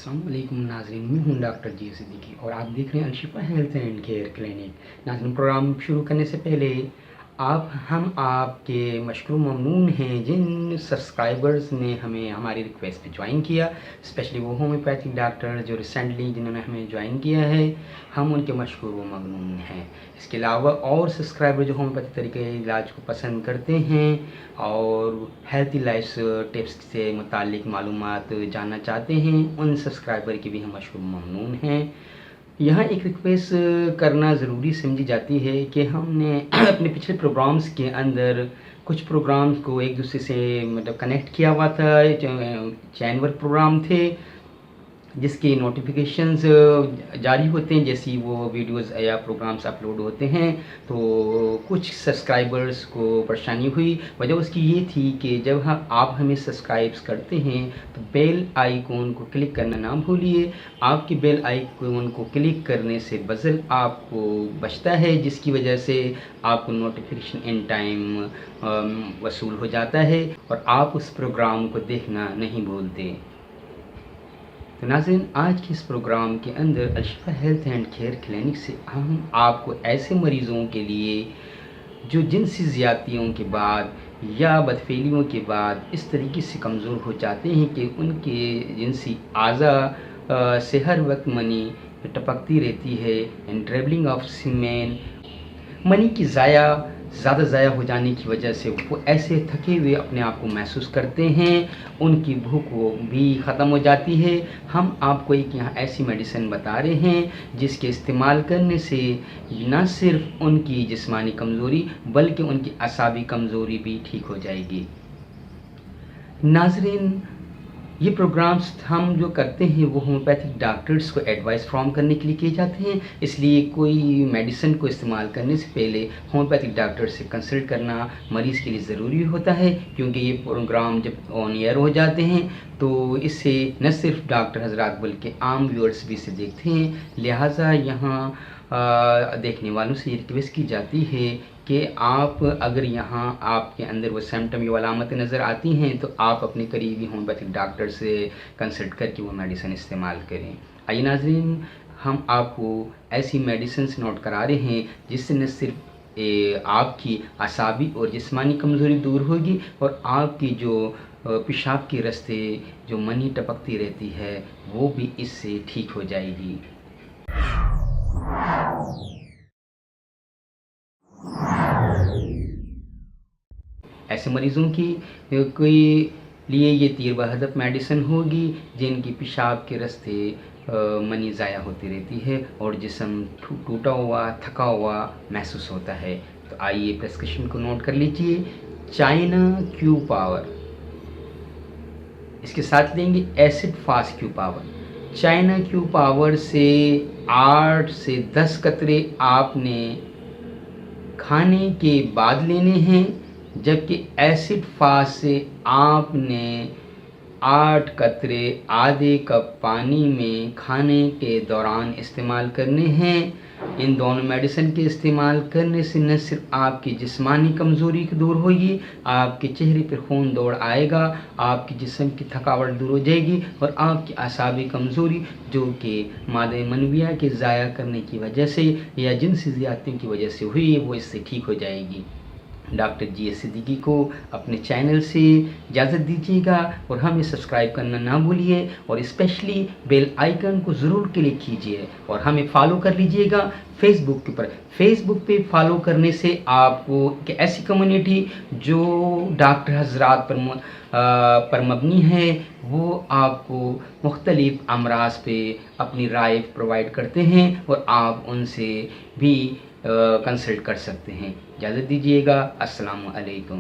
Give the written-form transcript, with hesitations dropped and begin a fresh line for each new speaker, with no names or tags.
अस्सलाम वालेकुम नाज़रीन, मैं हूं डॉक्टर जी सिद्दीकी और आप देख रहे हैं Alshifa health and care clinic. नाज़रीन, प्रोग्राम शुरू करने से पहले हम आपके मशकूर ममनून हैं जिन सब्सक्राइबर्स ने हमें हमारी रिक्वेस्ट पे ज्वाइन किया, स्पेशली वो होम्योपैथिक डॉक्टर जो रिसेंटली जिन्होंने हमें ज्वाइन किया है, हम उनके मशकूर व ममनून हैं। इसके अलावा और सब्सक्राइबर जो होम्योपैथिक तरीके इलाज को पसंद करते हैं और हेल्थी लाइफ टिप्स से मुतालिक मालूमात जानना चाहते हैं, उन सब्सक्राइबर की भी हम मशकूर ममनून हैं। यहाँ एक रिक्वेस्ट करना ज़रूरी समझी जाती है कि हमने अपने पिछले प्रोग्राम्स के अंदर कुछ प्रोग्राम्स को एक दूसरे से मतलब कनेक्ट किया हुआ था। चैन वर्क प्रोग्राम थे जिसके नोटिफिकेशंस जारी होते हैं जैसे ही वो वीडियोस या प्रोग्राम्स अपलोड होते हैं। तो कुछ सब्सक्राइबर्स को परेशानी हुई। वजह उसकी ये थी कि जब आप हमें सब्सक्राइब्स करते हैं तो बेल आइकॉन को क्लिक करना ना भूलिए। आपकी बेल आइकॉन को क्लिक करने से बज़ल आपको बचता है, जिसकी वजह से आपको नोटिफिकेशन इन टाइम वसूल हो जाता है और आप उस प्रोग्राम को देखना नहीं भूलते। तो नाज़रीन, आज के इस प्रोग्राम के अंदर Alshifa health and care clinic से हम आपको ऐसे मरीज़ों के लिए जो जिनसी ज़्यादतियों के बाद या बदफेलियों के बाद इस तरीके से कमज़ोर हो जाते हैं कि उनके जिनसी आज़ा से हर वक्त मनी टपकती रहती है एंड ट्रेवलिंग ऑफ सीमेन, मनी की ज़्यादा ज़ाया हो जाने की वजह से वो ऐसे थके हुए अपने आप को महसूस करते हैं, उनकी भूख वो भी ख़त्म हो जाती है। हम आपको एक यहाँ ऐसी मेडिसिन बता रहे हैं जिसके इस्तेमाल करने से न सिर्फ उनकी जिस्मानी कमज़ोरी बल्कि उनकी असाबी कमज़ोरी भी ठीक हो जाएगी। नाज़रीन, ये प्रोग्राम्स हम जो करते हैं वो होम्योपैथिक डॉक्टर्स को एडवाइस फ्रॉम करने के लिए किए जाते हैं, इसलिए कोई मेडिसिन को इस्तेमाल करने से पहले होम्योपैथिक डॉक्टर से कंसल्ट करना मरीज़ के लिए ज़रूरी होता है, क्योंकि ये प्रोग्राम जब ऑन एयर हो जाते हैं तो इससे न सिर्फ डॉक्टर हजरात बल्कि आम व्यूअर्स भी इसे देखते हैं। लिहाजा यहाँ देखने वालों से ये रिक्वेस्ट की जाती है कि आप अगर यहाँ आपके अंदर वो सिम्टम या अलामतें नज़र आती हैं तो आप अपने करीबी होम्योपैथिक डॉक्टर से कंसल्ट करके वो मेडिसिन इस्तेमाल करें। आइए नाज़रीन, हम आपको ऐसी मेडिसिन नोट करा रहे हैं जिससे न सिर्फ आपकी असाबी और जिस्मानी कमज़ोरी दूर होगी और आपकी जो पेशाब के रास्ते जो मनी टपकती रहती है वो भी इससे ठीक हो जाएगी। ऐसे मरीज़ों की कोई लिए ये तीर बहदफ मेडिसिन होगी जिनकी पेशाब के रास्ते मनी ज़ाया होती रहती है और जिस्म टूटा हुआ थका हुआ महसूस होता है। तो आइए प्रेस्क्रिप्शन को नोट कर लीजिए। चाइना क्यू पावर, इसके साथ लेंगे acid fast Q power. China Q power से 8 से 10 कतरे आपने खाने के बाद लेने हैं, जबकि एसिड फास्ट से आपने 8 कतरे आधे कप पानी में खाने के दौरान इस्तेमाल करने हैं। इन दोनों मेडिसिन के इस्तेमाल करने से न सिर्फ आपकी जिस्मानी कमज़ोरी दूर होगी, आपके चेहरे पर खून दौड़ आएगा, आपके जिस्म की थकावट दूर हो जाएगी और आपकी असाबी कमज़ोरी जो कि मादे मनविया के ज़ाया करने की वजह से या जिनसी ज़्यादतियों की वजह से हुई वो इससे ठीक हो जाएगी। डॉक्टर जी सिद्दीकी को अपने चैनल से इजाज़त दीजिएगा और हमें सब्सक्राइब करना ना भूलिए और स्पेशली बेल आइकन को ज़रूर क्लिक कीजिए और हमें फॉलो कर लीजिएगा फेसबुक के ऊपर। फेसबुक पे फॉलो करने से आपको एक ऐसी कम्युनिटी जो डॉक्टर हजरात पर मबनी है वो आपको मुख्तलिफ अमराज पे अपनी राय प्रोवाइड करते हैं और आप उनसे भी कंसल्ट कर सकते हैं। इजाज़त दीजिएगा। अस्सलामु अलैकुम।